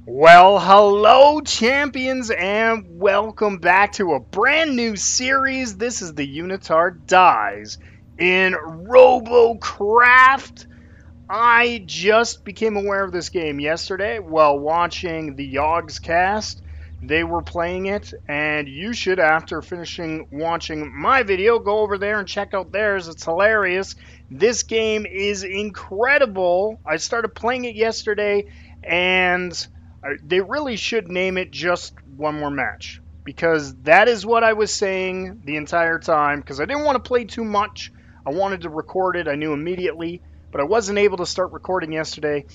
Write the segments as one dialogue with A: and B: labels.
A: Well, hello, champions, and welcome back to a brand new series. This is the Unitard Dies in Robocraft. I just became aware of this game yesterday while watching the Yogs cast. They were playing it, and you should, after finishing watching my video, go over there and check out theirs. It's hilarious. This game is incredible. I started playing it yesterday, and they really should name it just One More Match, because that is what I was saying the entire time, because I didn't want to play too much. I wanted to record it. I knew immediately, but I wasn't able to start recording yesterday,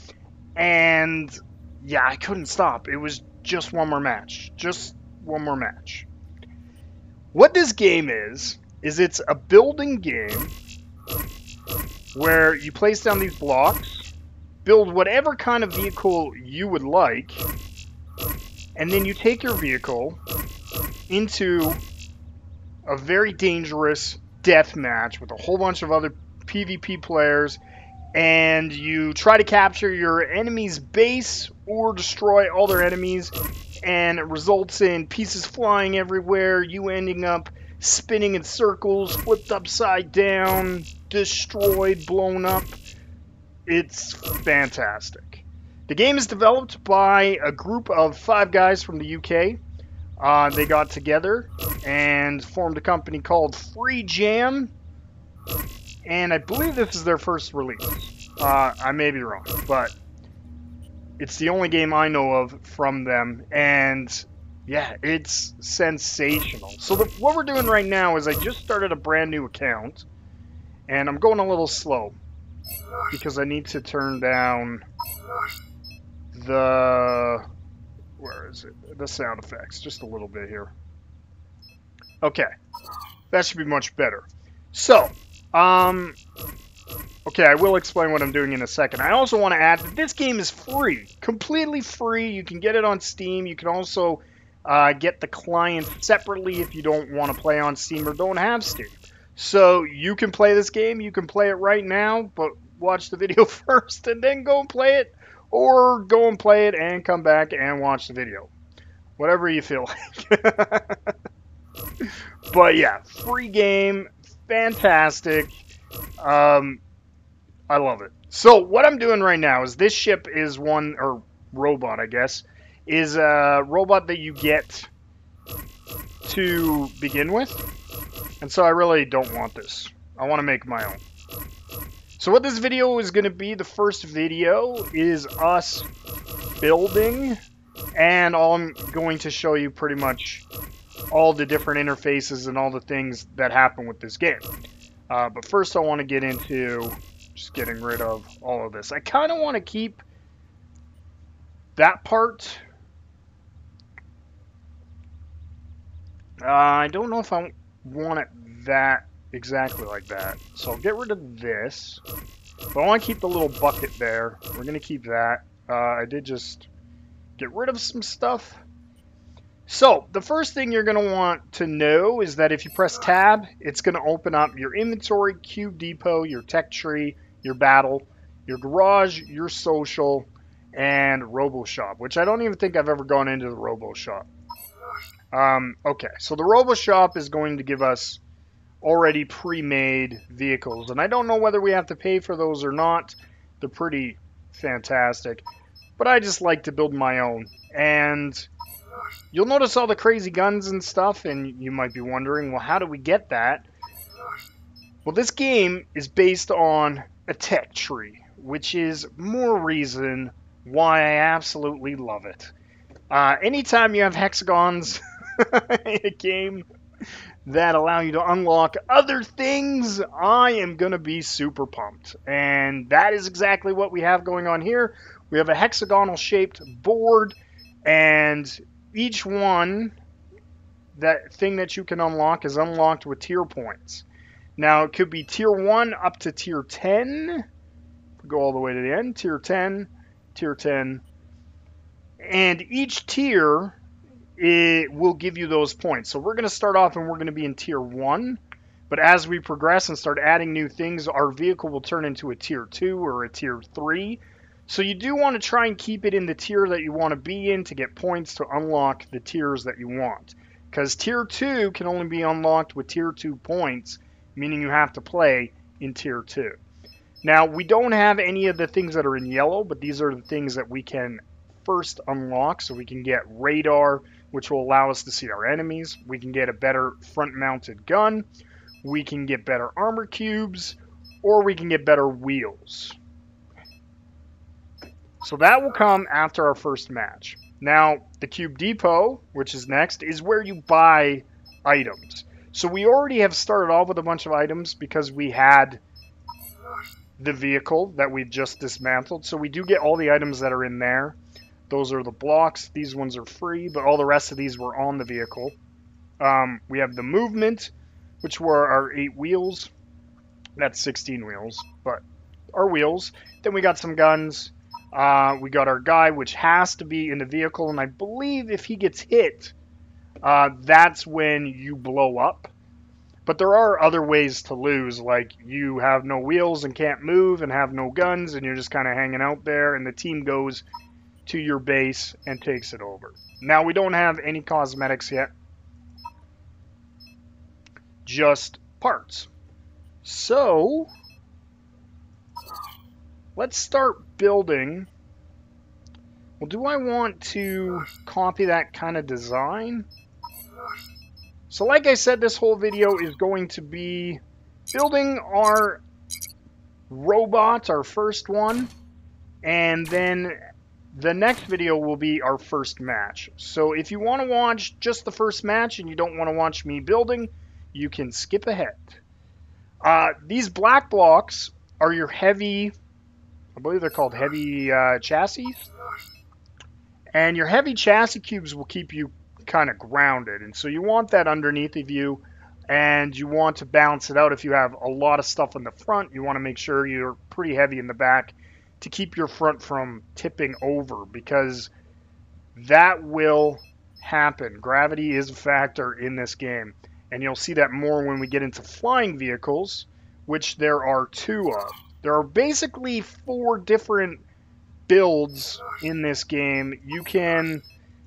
A: and yeah, I couldn't stop. It was just one more match. Just one more match. What this game is it's a building game where you place down these blocks, build whatever kind of vehicle you would like, and then you take your vehicle into a very dangerous death match with a whole bunch of other PvP players, and you try to capture your enemy's base or destroy all their enemies, and it results in pieces flying everywhere, you ending up spinning in circles, flipped upside down, destroyed, blown up. It's fantastic. The game is developed by a group of 5 guys from the UK. They got together and formed a company called Freejam, and I believe this is their first release. I may be wrong, but it's the only game I know of from them, and yeah, it's sensational. So what we're doing right now is I just started a brand new account, and I'm going a little slow because I need to turn down the... where is it? The sound effects, just a little bit here. Okay, that should be much better. So, okay, I will explain what I'm doing in a second. I also want to add that this game is free, completely free. You can get it on Steam. You can also get the client separately if you don't want to play on Steam or don't have Steam. So you can play this game. You can play it right now, but watch the video first and then go and play it. Or go and play it and come back and watch the video. Whatever you feel like. But yeah, free game, fantastic. I love it. So what I'm doing right now is this ship is one, or robot I guess, is a robot that you get to begin with. And so I really don't want this. I want to make my own. So what this video is going to be, the first video, is us building, and I'm going to show you pretty much all the different interfaces and all the things that happen with this game. But first I want to get into just getting rid of all of this. I kind of want to keep that part. I don't know if I want it that exactly like that. So I'll get rid of this. But I want to keep the little bucket there. We're going to keep that. I did just get rid of some stuff. So the first thing you're going to want to know is that if you press tab, it's going to open up your inventory, cube depot, your tech tree, your battle, your garage, your social, and robo shop, which I don't even think I've ever gone into the robo shop. Okay, so the robo shop is going to give us already pre-made vehicles, and I don't know whether we have to pay for those or not. They're pretty fantastic, but I just like to build my own. And you'll notice all the crazy guns and stuff, and you might be wondering, well, how do we get that? Well, this game is based on a tech tree, which is more reason why I absolutely love it. Anytime you have hexagons in a game that allow you to unlock other things, I am going to be super pumped. And that is exactly what we have going on here. We have a hexagonal shaped board, and each one, that thing that you can unlock is unlocked with tier points. Now, it could be tier 1 up to tier 10. Go all the way to the end. Tier 10, tier 10. And each tier, it will give you those points. So we're going to start off and we're going to be in tier 1. But as we progress and start adding new things, our vehicle will turn into a tier 2 or a tier 3. So you do want to try and keep it in the tier that you want to be in to get points to unlock the tiers that you want. Because tier 2 can only be unlocked with tier 2 points, meaning you have to play in tier 2. Now, we don't have any of the things that are in yellow, but these are the things that we can first unlock. So we can get radar, which will allow us to see our enemies. We can get a better front-mounted gun. We can get better armor cubes, or we can get better wheels. So that will come after our first match. Now, the Cube Depot, which is next, is where you buy items. So we already have started off with a bunch of items because we had the vehicle that we've just dismantled. So we do get all the items that are in there. Those are the blocks. These ones are free, but all the rest of these were on the vehicle. We have the movement, which were our 8 wheels. That's 16 wheels, but our wheels. Then we got some guns. We got our guy, which has to be in the vehicle, and I believe if he gets hit, that's when you blow up. But there are other ways to lose, like you have no wheels and can't move and have no guns, and you're just kind of hanging out there, and the team goes to your base and takes it over. Now, we don't have any cosmetics yet, just parts. So, let's start building. Well, do I want to copy that kind of design? So like I said, this whole video is going to be building our robot, our first one, and then the next video will be our first match. So if you want to watch just the first match and you don't want to watch me building, you can skip ahead. These black blocks are your heavy, I believe they're called heavy chassis. And your heavy chassis cubes will keep you kind of grounded. And so you want that underneath of you, and you want to balance it out. If you have a lot of stuff in the front, you want to make sure you're pretty heavy in the back to keep your front from tipping over, because that will happen. Gravity is a factor in this game. And you'll see that more when we get into flying vehicles, which there are 2 of. There are basically 4 different builds in this game. You can,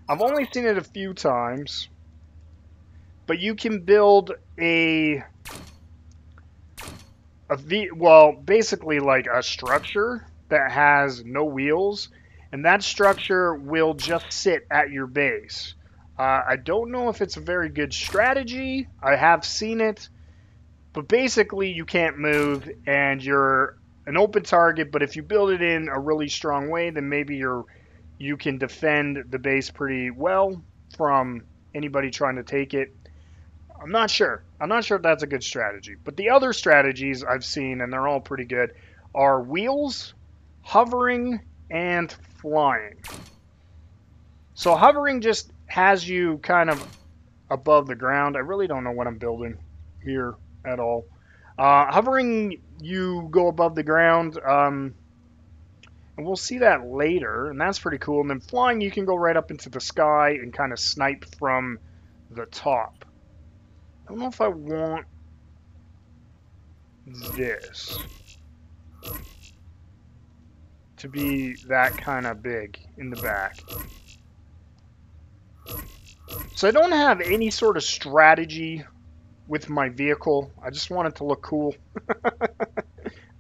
A: I've only seen it a few times, but you can build well, basically like a structure that has no wheels, and that structure will just sit at your base. I don't know if it's a very good strategy. I have seen it, but basically you can't move and you're an open target, but if you build it in a really strong way, then maybe you can defend the base pretty well from anybody trying to take it. I'm not sure. I'm not sure if that's a good strategy. But the other strategies I've seen, and they're all pretty good, are wheels, hovering, and flying. So hovering just has you kind of above the ground. I really don't know what I'm building here at all. Hovering, you go above the ground, and we'll see that later, and that's pretty cool. And then flying, you can go right up into the sky and kind of snipe from the top. I don't know if I want this to be that kind of big in the back. So I don't have any sort of strategy with my vehicle. I just want it to look cool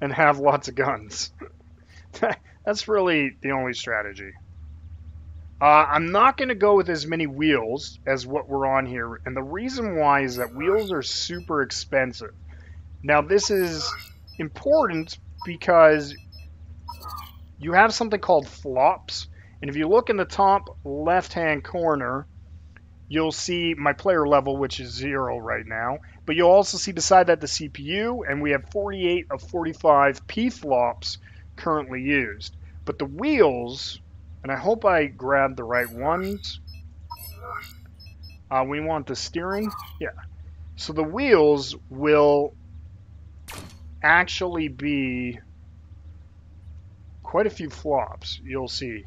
A: and have lots of guns. That's really the only strategy. I'm not going to go with as many wheels as what we're on here, and the reason why is that wheels are super expensive. Now this is important because you have something called flops, and if you look in the top left hand corner, you'll see my player level, which is 0 right now, but you'll also see beside that the CPU, and we have 48 of 45 P-flops currently used. But the wheels, and I hope I grabbed the right ones. We want the steering. Yeah. So the wheels will actually be quite a few flops, you'll see.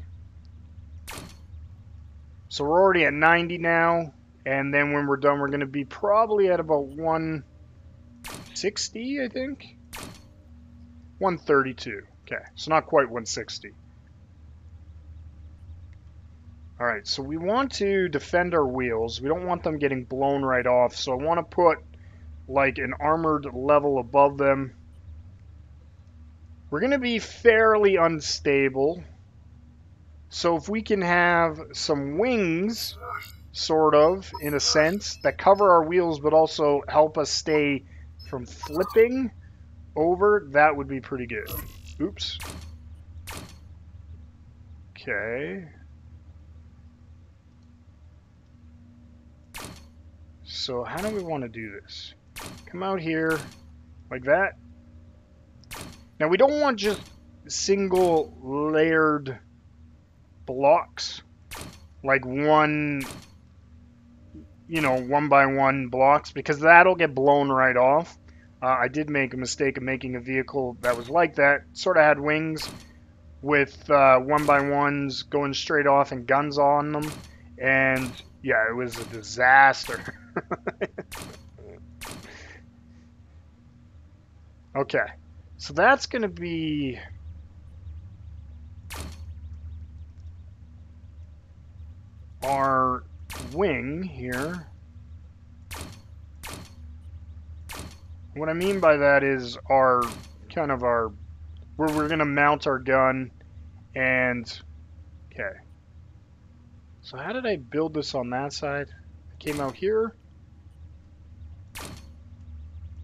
A: So we're already at 90 now, and then when we're done, we're going to be probably at about 160, I think. 132. Okay, so not quite 160. All right, so we want to defend our wheels. We don't want them getting blown right off. So I want to put like an armored level above them. We're going to be fairly unstable. So if we can have some wings, sort of, in a sense, that cover our wheels but also help us stay from flipping over, that would be pretty good. Oops. Okay. So how do we want to do this? Come out here like that. Now we don't want just single layered blocks, like one by one blocks, because that'll get blown right off. I did make a mistake of making a vehicle that was like that. Sort of had wings with one by ones going straight off and guns on them. And yeah, it was a disaster. Okay, so that's going to be our wing here. What I mean by that is our where we're going to mount our gun. And okay, so how did I build this on that side? I came out here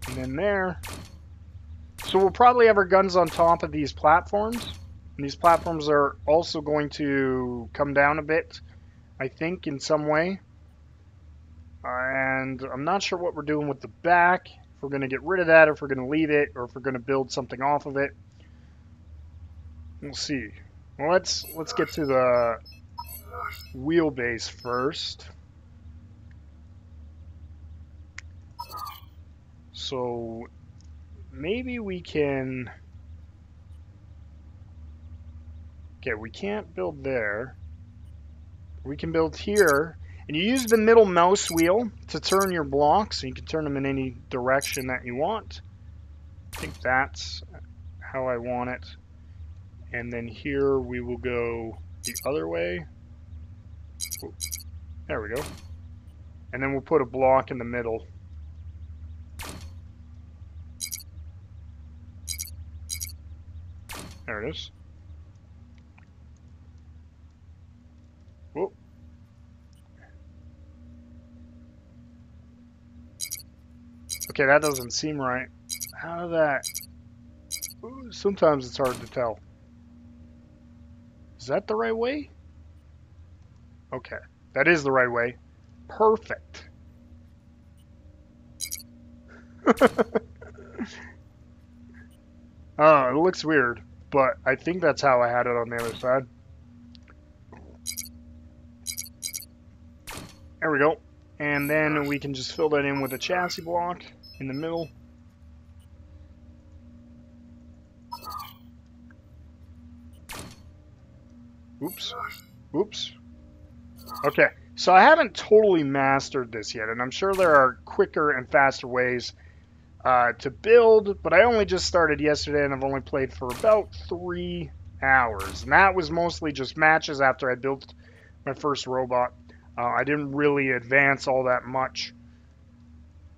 A: and then there. So we'll probably have our guns on top of these platforms, and these platforms are also going to come down a bit, I think, in some way. And I'm not sure what we're doing with the back. If we're going to get rid of that, or if we're going to leave it, or if we're going to build something off of it. We'll see. Well, let's get to the wheelbase first. So maybe we can... Okay, we can't build there. We can build here. And you use the middle mouse wheel to turn your blocks. So you can turn them in any direction that you want. I think that's how I want it. And then here we will go the other way. Ooh, there we go. And then we'll put a block in the middle. There it is. Whoop. Okay, that doesn't seem right. How did that... Ooh, sometimes it's hard to tell. Is that the right way? Okay, that is the right way. Perfect. Oh, it looks weird, but I think that's how I had it on the other side. There we go. And then we can just fill that in with a chassis block in the middle. Oops. Oops. Okay, so I haven't totally mastered this yet, and I'm sure there are quicker and faster ways to build, but I only just started yesterday, and I've only played for about 3 hours. And that was mostly just matches after I built my first robot. I didn't really advance all that much.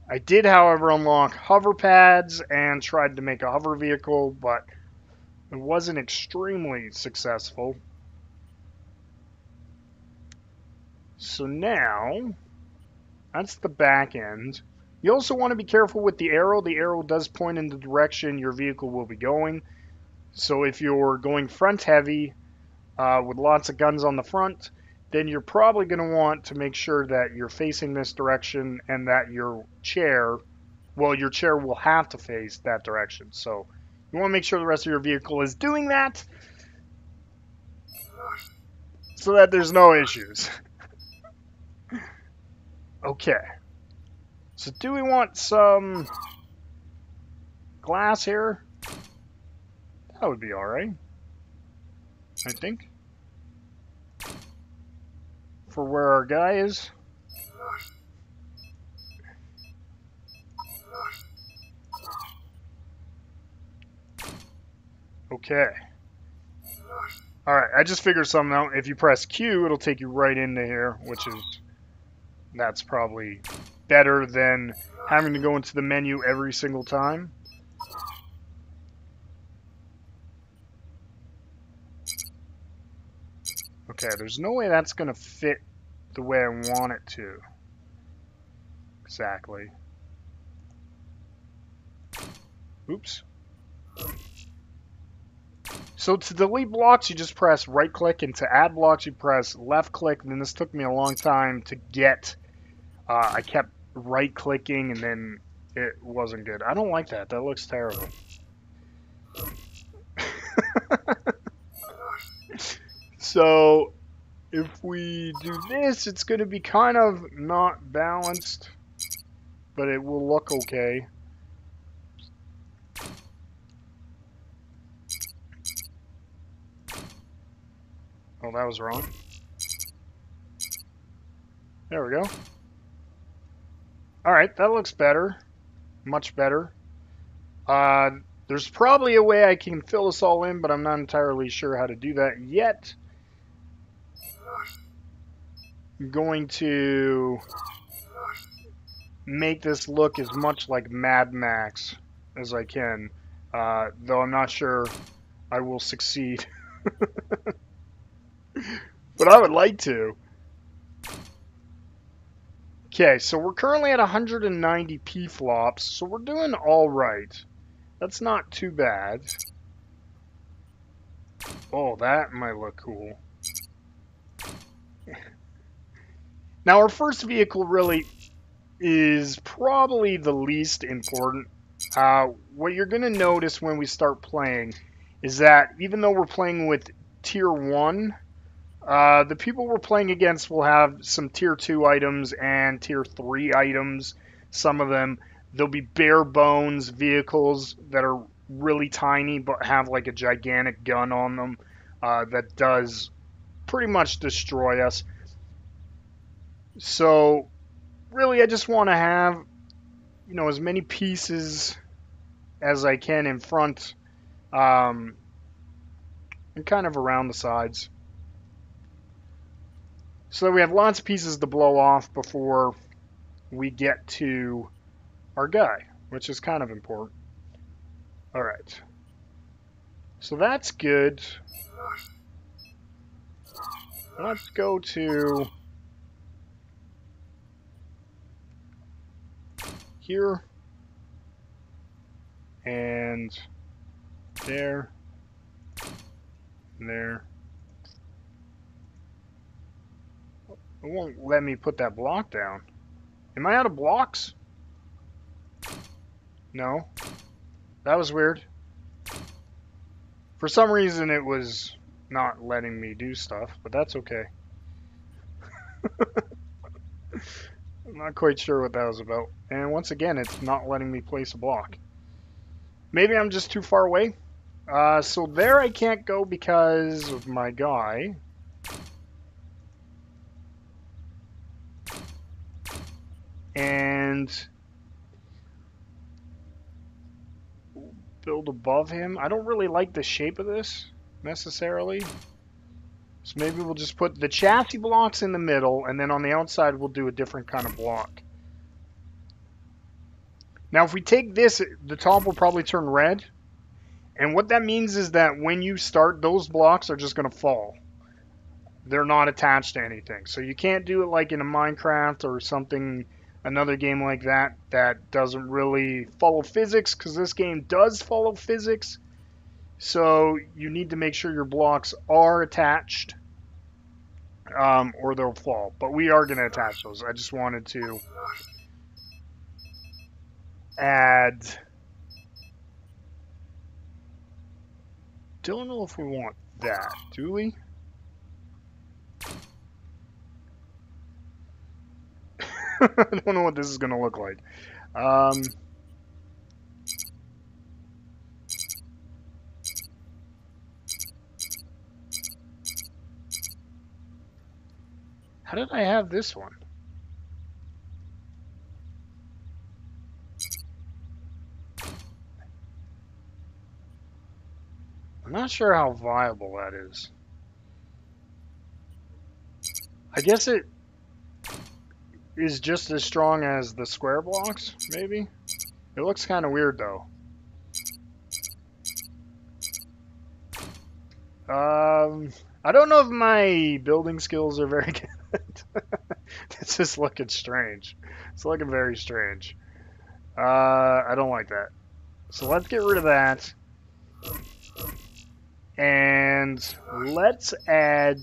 A: I did, however, unlock hover pads and tried to make a hover vehicle, but it wasn't extremely successful. So now, that's the back end. You also want to be careful with the arrow. The arrow does point in the direction your vehicle will be going. So if you're going front heavy with lots of guns on the front, then you're probably going to want to make sure that you're facing this direction and that your chair will have to face that direction. So you want to make sure the rest of your vehicle is doing that so that there's no issues. Okay. So do we want some glass here? That would be alright, I think. For where our guy is. Okay. Alright, I just figured something out. If you press Q, it'll take you right into here, that's probably better than having to go into the menu every single time. Okay, there's no way that's going to fit the way I want it to. Exactly. Oops. So to delete blocks, you just press right click, and to add blocks, you press left click. And then this took me a long time to get. I kept right clicking, and then it wasn't good. I don't like that. That looks terrible. So if we do this, it's going to be kind of not balanced, but it will look okay. Oh, that was wrong. There we go. Alright, that looks better. Much better. There's probably a way I can fill this all in, but I'm not entirely sure how to do that yet. I'm going to make this look as much like Mad Max as I can, though I'm not sure I will succeed. But I would like to. Okay, so we're currently at 190 p-flops, so we're doing all right. That's not too bad. Oh, that might look cool. Now, our first vehicle really is probably the least important. What you're going to notice when we start playing is that even though we're playing with Tier 1, the people we're playing against will have some Tier 2 items and Tier 3 items. Some of them, they'll be bare bones vehicles that are really tiny but have like a gigantic gun on them that does pretty much destroy us. So really, I just want to have, you know, as many pieces as I can in front and kind of around the sides, so that we have lots of pieces to blow off before we get to our guy, which is kind of important. All right, so that's good. Let's go to here and there and there. It won't let me put that block down. Am I out of blocks? No. That was weird. For some reason it was not letting me do stuff, but that's okay. I'm not quite sure what that was about. And once again, it's not letting me place a block. Maybe I'm just too far away. So there I can't go because of my guy. And build above him. I don't really like the shape of this necessarily. So maybe we'll just put the chassis blocks in the middle, and then on the outside we'll do a different kind of block. Now if we take this, the top will probably turn red. And what that means is that when you start, those blocks are just going to fall. They're not attached to anything. So you can't do it like in a Minecraft or something, another game like that, that doesn't really follow physics, because this game does follow physics. So you need to make sure your blocks are attached, or they'll fall. But we are going to attach those. I just wanted to add... Don't know if we want that, do we? I don't know what this is going to look like. How did I have this one? I'm not sure how viable that is. I guess it is just as strong as the square blocks, maybe? It looks kind of weird, though. I don't know if my building skills are very good. This is looking strange. It's looking very strange. I don't like that. So let's get rid of that. And let's add...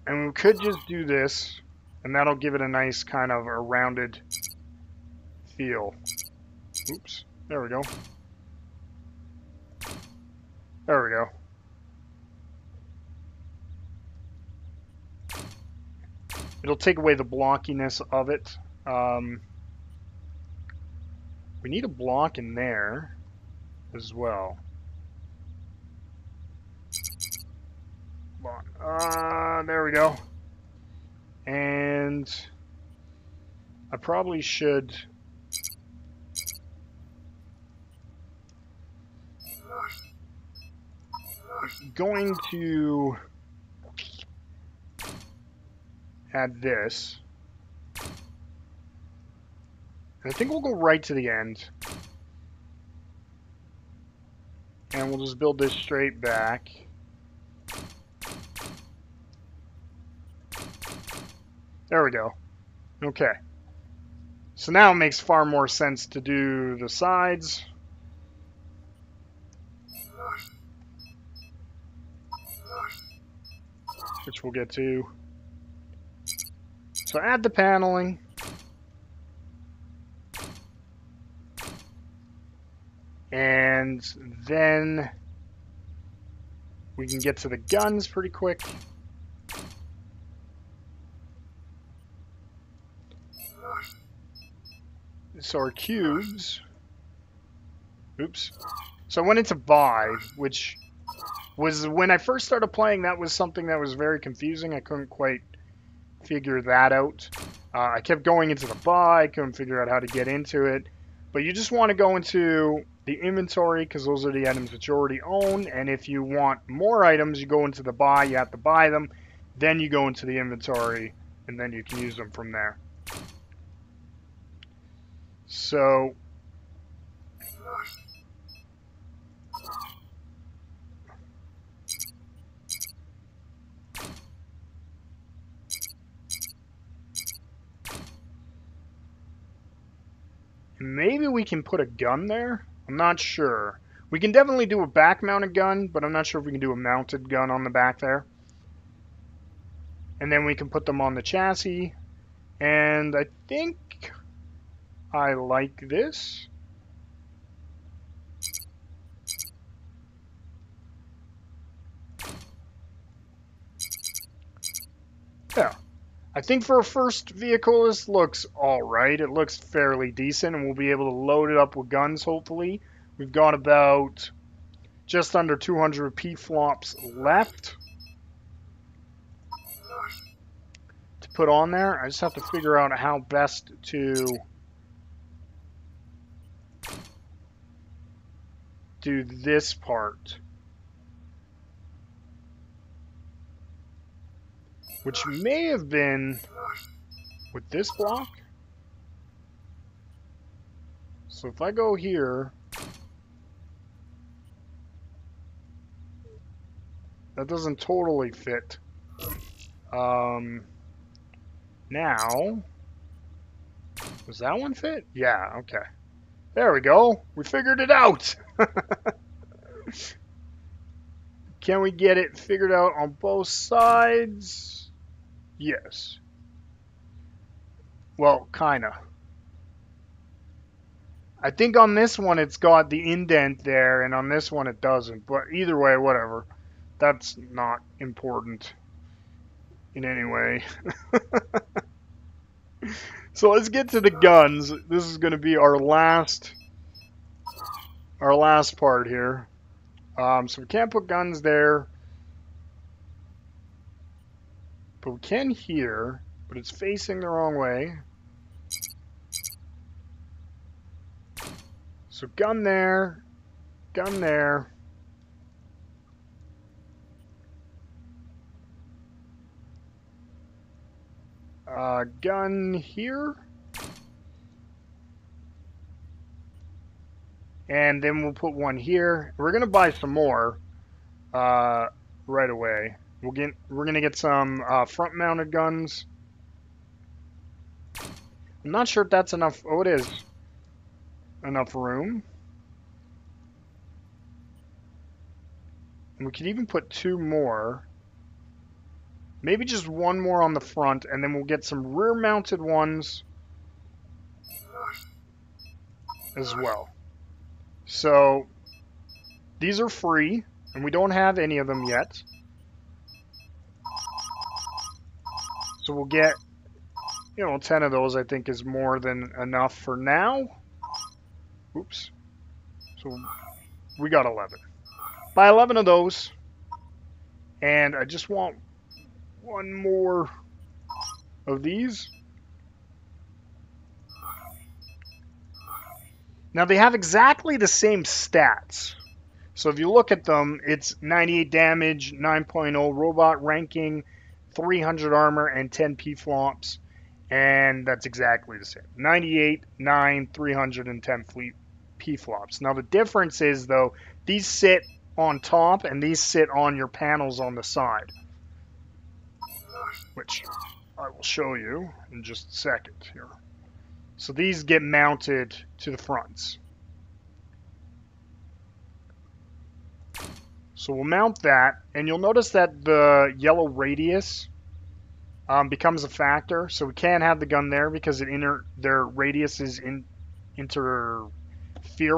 A: And we could just do this, and that'll give it a nice kind of a rounded feel. Oops. There we go. There we go. It'll take away the blockiness of it. We need a block in there as well. There we go. And I probably should... going to add this. And I think we'll go right to the end. And we'll just build this straight back. There we go. Okay. So now it makes far more sense to do the sides. Which we'll get to. So add the paneling. And then we can get to the guns pretty quick. So our cubes. Oops. So I went into buy, which was when I first started playing, that was something that was very confusing. I couldn't quite figure that out. I kept going into the buy, couldn't figure out how to get into it. But you just want to go into the inventory because those are the items that you already own. And if you want more items, you go into the buy, you have to buy them. Then you go into the inventory and then you can use them from there. So maybe we can put a gun there. I'm not sure. We can definitely do a back-mounted gun, but I'm not sure if we can do a mounted gun on the back there. And then we can put them on the chassis. And I think I like this. Yeah. I think for a first vehicle, this looks alright. It looks fairly decent, and we'll be able to load it up with guns, hopefully. We've got about just under 200 P-flops left to put on there. I just have to figure out how best to do this part. Which may have been with this block. So if I go here, that doesn't totally fit. Now, does that one fit? Yeah, okay. There we go. We figured it out. Can we get it figured out on both sides? Yes. Well, kinda. I think on this one it's got the indent there, and on this one it doesn't. But either way, whatever. That's not important in any way. So let's get to the guns. This is going to be our last part here. So we can't put guns there. But we can here, but it's facing the wrong way. So gun there, gun there. gun here. And then we'll put one here. We're gonna buy some more right away. We're gonna get some front-mounted guns. I'm not sure if that's enough. Oh, it is enough room. And we could even put two more. Maybe just one more on the front, and then we'll get some rear-mounted ones as well. So these are free, and we don't have any of them yet. So we'll get, 10 of those, I think, is more than enough for now. Oops. So we got 11. Buy 11 of those. And I just want one more of these. Now they have exactly the same stats. So if you look at them, it's 98 damage, 9.0 robot ranking, 300 armor, and 10 P-flops. And that's exactly the same. 98, 9, 300, and 10 P-flops. Now the difference is, though, these sit on top and these sit on your panels on the side. Which I will show you in just a second here. So these get mounted to the fronts. So we'll mount that, and you'll notice that the yellow radius becomes a factor. So we can't have the gun there because their radiuses interfere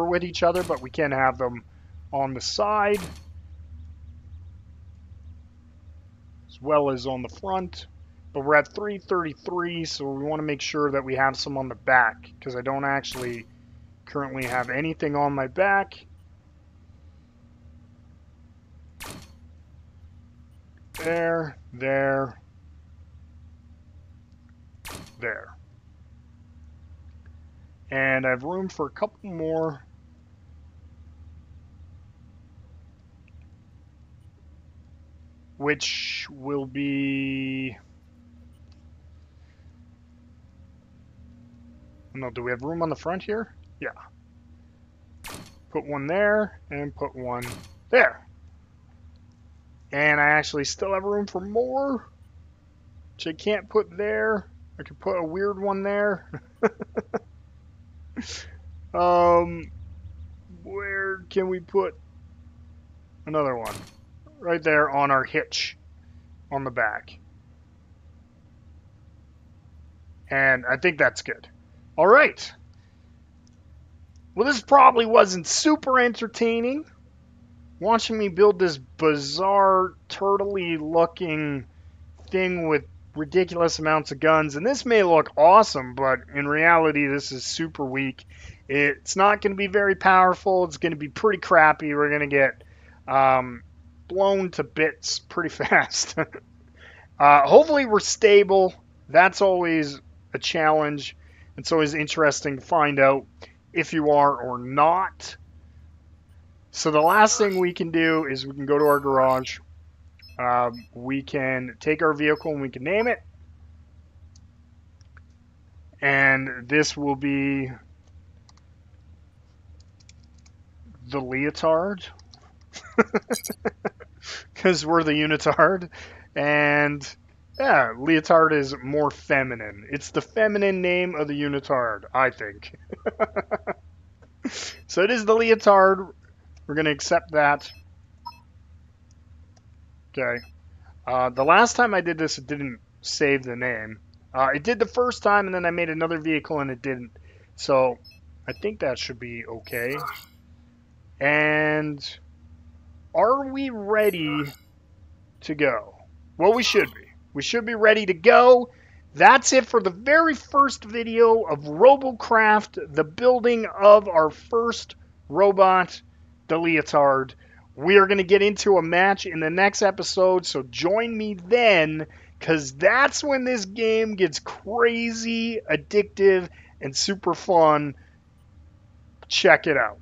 A: with each other, but we can have them on the side as well as on the front. But we're at 333, so we want to make sure that we have some on the back, because I don't actually currently have anything on my back. There, there, there. And I have room for a couple more. Which will be... No, do we have room on the front here? Yeah. Put one there, and put one there. And I actually still have room for more, which I can't put there. I could put a weird one there. Where can we put another one? Right there on our hitch on the back. And I think that's good. All right. Well, this probably wasn't super entertaining. Watching me build this bizarre, turtley looking thing with ridiculous amounts of guns. And this may look awesome, but in reality, this is super weak. It's not going to be very powerful. It's going to be pretty crappy. We're going to get blown to bits pretty fast. Hopefully we're stable. That's always a challenge. It's always interesting to find out if you are or not. So the last thing we can do is we can go to our garage. We can take our vehicle and we can name it. And this will be the Leotard. Because we're the Unitard. And yeah, Leotard is more feminine. It's the feminine name of the Unitard, I think. So it is the Leotard. We're going to accept that. Okay. The last time I did this, it didn't save the name. It did the first time, and then I made another vehicle, and it didn't. So I think that should be okay. And are we ready to go? Well, we should be. We should be ready to go. That's it for the very first video of Robocraft, the building of our first robot, the Leotard. We are going to get into a match in the next episode, so join me then, because that's when this game gets crazy, addictive, and super fun. Check it out.